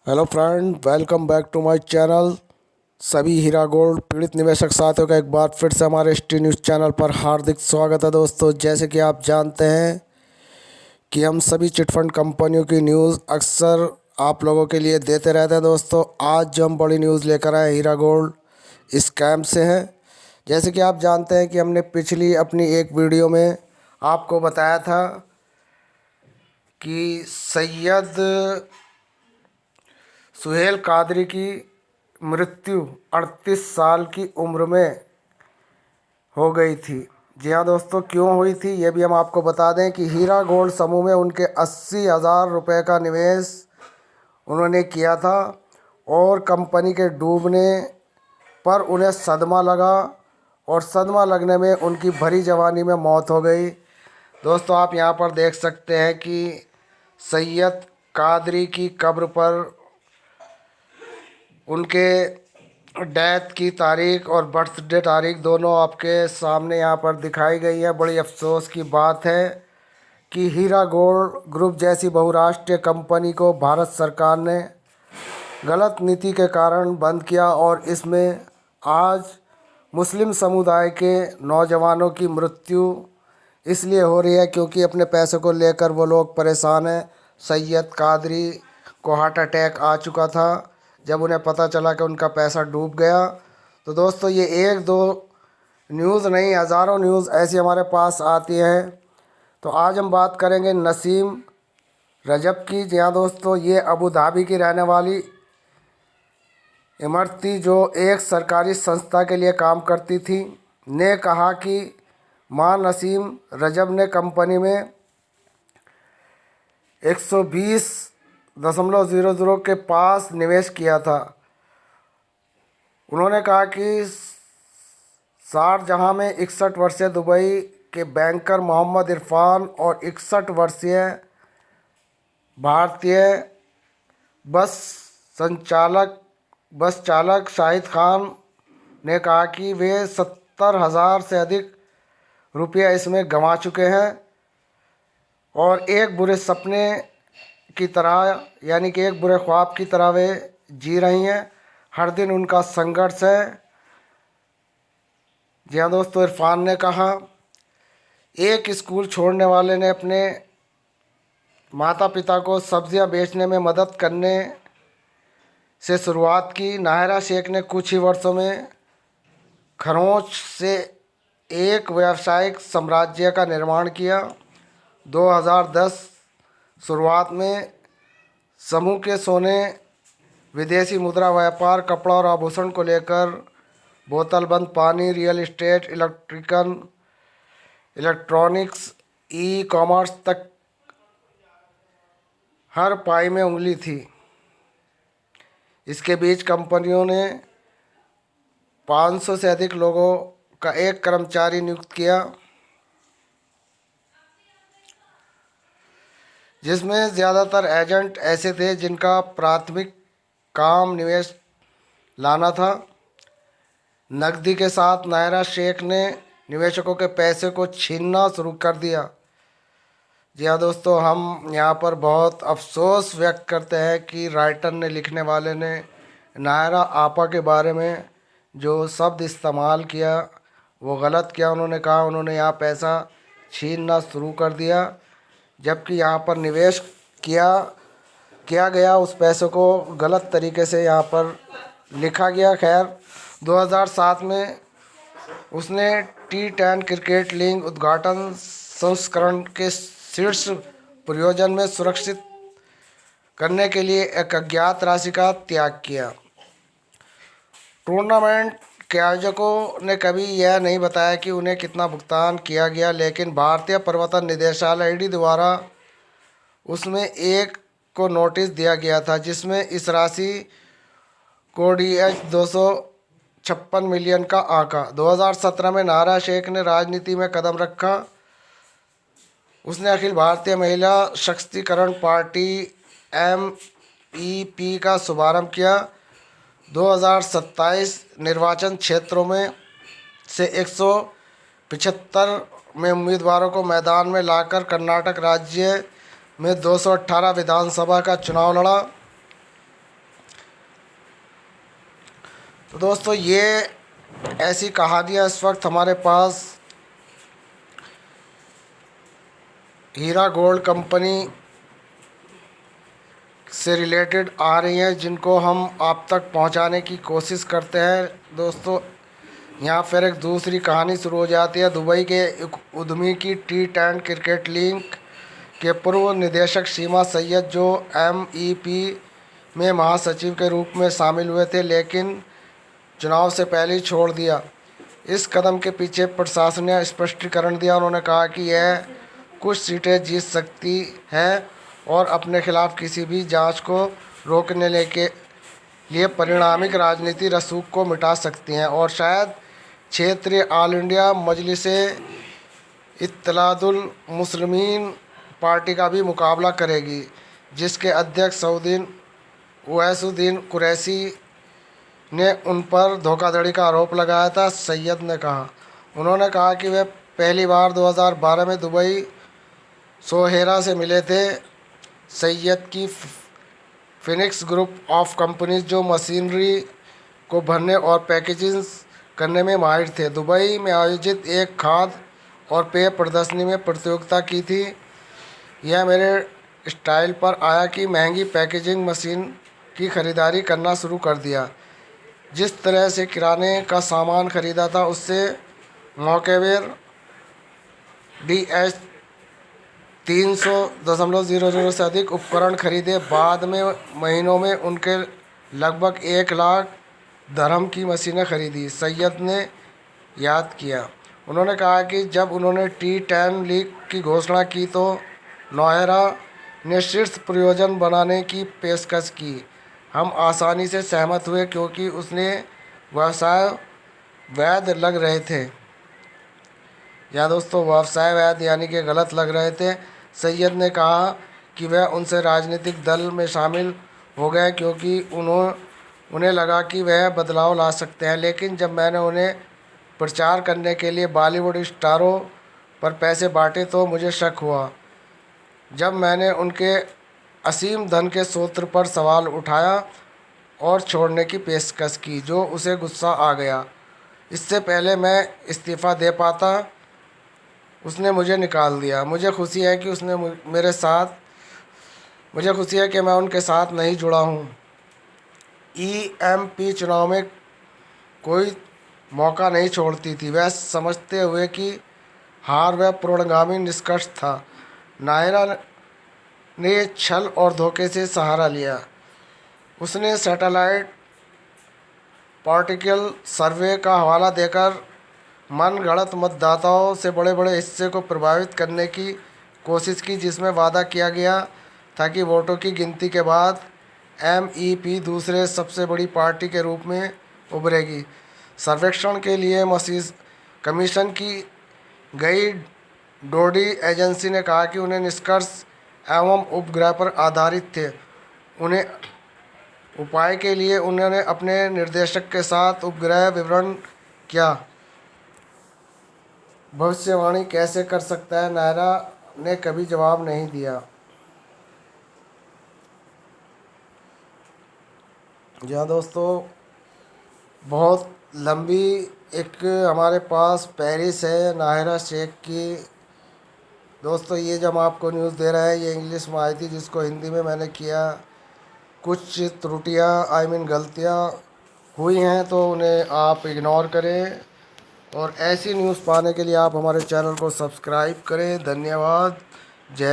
Hello friend, welcome back to my channel. सभी Heera gold पीड़ित निवेशक साथियों का एक बार फिर से हमारे ST न्यूज़ चैनल पर हार्दिक स्वागत है। दोस्तों, जैसे कि आप जानते हैं कि हम सभी चिटफंड कंपनियों की न्यूज़ अक्सर आप लोगों के लिए देते रहते हैं। दोस्तों, आज जो हम बड़ी न्यूज़ लेकर आए हीरा गोल्ड स्कैम से है। जैसे कि आप जानते हैं कि हमने पिछली अपनी एक वीडियो में आपको बताया था कि सैयद सुहेल कादरी की मृत्यु 38 साल की उम्र में हो गई थी। जी हाँ दोस्तों, क्यों हुई थी ये भी हम आपको बता दें कि हीरा गोल्ड समूह में उनके 80,000 रुपये का निवेश उन्होंने किया था और कंपनी के डूबने पर उन्हें सदमा लगा और सदमा लगने में उनकी भरी जवानी में मौत हो गई। दोस्तों, आप यहाँ पर देख सकते हैं कि सैयद कादरी की कब्र पर उनके डेथ की तारीख और बर्थडे तारीख दोनों आपके सामने यहाँ पर दिखाई गई है। बड़ी अफसोस की बात है कि हीरा गोल्ड ग्रुप जैसी बहुराष्ट्रीय कंपनी को भारत सरकार ने गलत नीति के कारण बंद किया और इसमें आज मुस्लिम समुदाय के नौजवानों की मृत्यु इसलिए हो रही है क्योंकि अपने पैसों को लेकर वो लोग परेशान हैं। सैयद कादरी को हार्ट अटैक आ चुका था जब उन्हें पता चला कि उनका पैसा डूब गया। तो दोस्तों, ये एक दो न्यूज़ नहीं, हज़ारों न्यूज़ ऐसी हमारे पास आती हैं। तो आज हम बात करेंगे नसीम रजब की। जी हाँ दोस्तों, ये अबू धाबी की रहने वाली इमरती जो एक सरकारी संस्था के लिए काम करती थी ने कहा कि मां नसीम रजब ने कंपनी में 120.00 के पास निवेश किया था। उन्होंने कहा कि शारजहाँ में 61 वर्षीय दुबई के बैंकर मोहम्मद इरफान और 61 वर्षीय भारतीय बस चालक शाहिद खान ने कहा कि वे 70,000 से अधिक रुपया इसमें गंवा चुके हैं और एक बुरे सपने की तरह, यानी कि एक बुरे ख्वाब की तरह वे जी रही हैं। हर दिन उनका संघर्ष है। जी हाँ दोस्तों, इरफान ने कहा, एक स्कूल छोड़ने वाले ने अपने माता पिता को सब्जियां बेचने में मदद करने से शुरुआत की। नाहिरा शेख ने कुछ ही वर्षों में खरोंच से एक व्यावसायिक साम्राज्य का निर्माण किया। 2010 शुरुआत में समूह के सोने, विदेशी मुद्रा व्यापार, कपड़ा और आभूषण को लेकर बोतलबंद पानी, real estate, electronics, e commerce तक हर पाई में उंगली थी। इसके बीच कंपनियों ने 500 से अधिक लोगों का एक कर्मचारी नियुक्त किया, जिसमें ज़्यादातर एजेंट ऐसे थे जिनका प्राथमिक काम निवेश लाना था। नकदी के साथ नायरा शेख ने निवेशकों के पैसे को छीनना शुरू कर दिया। जी हाँ दोस्तों, हम यहाँ पर बहुत अफसोस व्यक्त करते हैं कि राइटर ने, लिखने वाले ने नायरा आपा के बारे में जो शब्द इस्तेमाल किया वो गलत किया। उन्होंने कहा उन्होंने यहाँ पैसा छीनना शुरू कर दिया, जबकि यहाँ पर निवेश किया गया उस पैसे को गलत तरीके से यहाँ पर लिखा गया। खैर, 2007 में उसने T10 क्रिकेट लीग उद्घाटन संस्करण के शीर्ष प्रयोजन में सुरक्षित करने के लिए एक अज्ञात राशि का त्याग किया। टूर्नामेंट के आयोजकों ने कभी यह नहीं बताया कि उन्हें कितना भुगतान किया गया, लेकिन भारतीय प्रवर्तन निदेशालय ईडी द्वारा उसमें एक को नोटिस दिया गया था, जिसमें इस राशि को DH 256 मिलियन का आंका। 2017 में नायरा शेख ने राजनीति में कदम रखा। उसने अखिल भारतीय महिला सशक्तिकरण पार्टी MEP का शुभारंभ किया। 2027 निर्वाचन क्षेत्रों में से 175 में उम्मीदवारों को मैदान में लाकर कर्नाटक राज्य में 218 विधानसभा का चुनाव लड़ा। तो दोस्तों ये ऐसी कहानियाँ इस वक्त हमारे पास हीरा गोल्ड कंपनी से रिलेटेड आ रही हैं, जिनको हम आप तक पहुंचाने की कोशिश करते हैं। दोस्तों यहाँ फिर एक दूसरी कहानी शुरू हो जाती है। दुबई के एक उद्यमी की T10 क्रिकेट लीग के पूर्व निदेशक सीमा सैयद, जो MEP में महासचिव के रूप में शामिल हुए थे, लेकिन चुनाव से पहले ही छोड़ दिया। इस कदम के पीछे प्रशासन ने स्पष्टीकरण दिया। उन्होंने कहा कि यह कुछ सीटें जीत सकती है और अपने खिलाफ किसी भी जांच को रोकने के लिए परिणामिक राजनीति रसूख को मिटा सकती हैं और शायद क्षेत्रीय ऑल इंडिया मजलिस इत्तेहादुल मुस्लिमीन पार्टी का भी मुकाबला करेगी, जिसके अध्यक्ष सऊदीन ओवैसुद्दीन कुरैशी ने उन पर धोखाधड़ी का आरोप लगाया था, सैयद ने कहा। उन्होंने कहा कि वे पहली बार 2012 में दुबई सोहेरा से मिले थे। सैयद की फिनिक्स ग्रुप ऑफ कंपनीज, जो मशीनरी को भरने और पैकेजिंग करने में माहिर थे, दुबई में आयोजित एक खाद्य और पेय प्रदर्शनी में प्रतियोगिता की थी। यह मेरे स्टाइल पर आया कि महंगी पैकेजिंग मशीन की खरीदारी करना शुरू कर दिया। जिस तरह से किराने का सामान खरीदा था, उससे मौकेवेर DH 300.00 से अधिक उपकरण खरीदे। बाद में महीनों में उनके लगभग 1 लाख दरहम की मशीनें खरीदी, सैयद ने याद किया। उन्होंने कहा कि जब उन्होंने T10 लीग की घोषणा की तो नौहेरा ने शीर्ष प्रयोजन बनाने की पेशकश की। हम आसानी से सहमत हुए क्योंकि उसने व्यवसाय वैध लग रहे थे। या दोस्तों व्यवसाय वैध यानी कि गलत लग रहे थे। सैयद ने कहा कि वह उनसे राजनीतिक दल में शामिल हो गए क्योंकि उन्हें लगा कि वह बदलाव ला सकते हैं, लेकिन जब मैंने उन्हें प्रचार करने के लिए बॉलीवुड स्टारों पर पैसे बांटे तो मुझे शक हुआ। जब मैंने उनके असीम धन के स्रोत पर सवाल उठाया और छोड़ने की पेशकश की, जो उसे गुस्सा आ गया। इससे पहले मैं इस्तीफ़ा दे पाता, उसने मुझे निकाल दिया। मुझे खुशी है कि मैं उनके साथ नहीं जुड़ा हूँ। EMP चुनाव में कोई मौका नहीं छोड़ती थी, वह समझते हुए कि हार वह पूर्वगामी निष्कर्ष था। नायरा ने छल और धोखे से सहारा लिया। उसने सैटेलाइट पार्टिकल सर्वे का हवाला देकर मनगढ़ंत मतदाताओं से बड़े बड़े हिस्से को प्रभावित करने की कोशिश की, जिसमें वादा किया गया था कि वोटों की गिनती के बाद MEP दूसरे सबसे बड़ी पार्टी के रूप में उभरेगी। सर्वेक्षण के लिए कमीशन की गई डोडी एजेंसी ने कहा कि उन्हें निष्कर्ष एवं उपग्रह पर आधारित थे। उन्हें उपाय के लिए उन्होंने अपने निर्देशक के साथ उपग्रह विवरण किया। भविष्यवाणी कैसे कर सकता है? नायरा ने कभी जवाब नहीं दिया। जहाँ दोस्तों बहुत लंबी एक हमारे पास पेरिस है नाहिरा शेख की। दोस्तों ये जब आपको न्यूज़ दे रहा है, ये इंग्लिश में आई थी, जिसको हिंदी में मैंने किया। कुछ त्रुटियाँ गलतियाँ हुई हैं तो उन्हें आप इग्नोर करें, और ऐसी न्यूज़ पाने के लिए आप हमारे चैनल को सब्सक्राइब करें। धन्यवाद।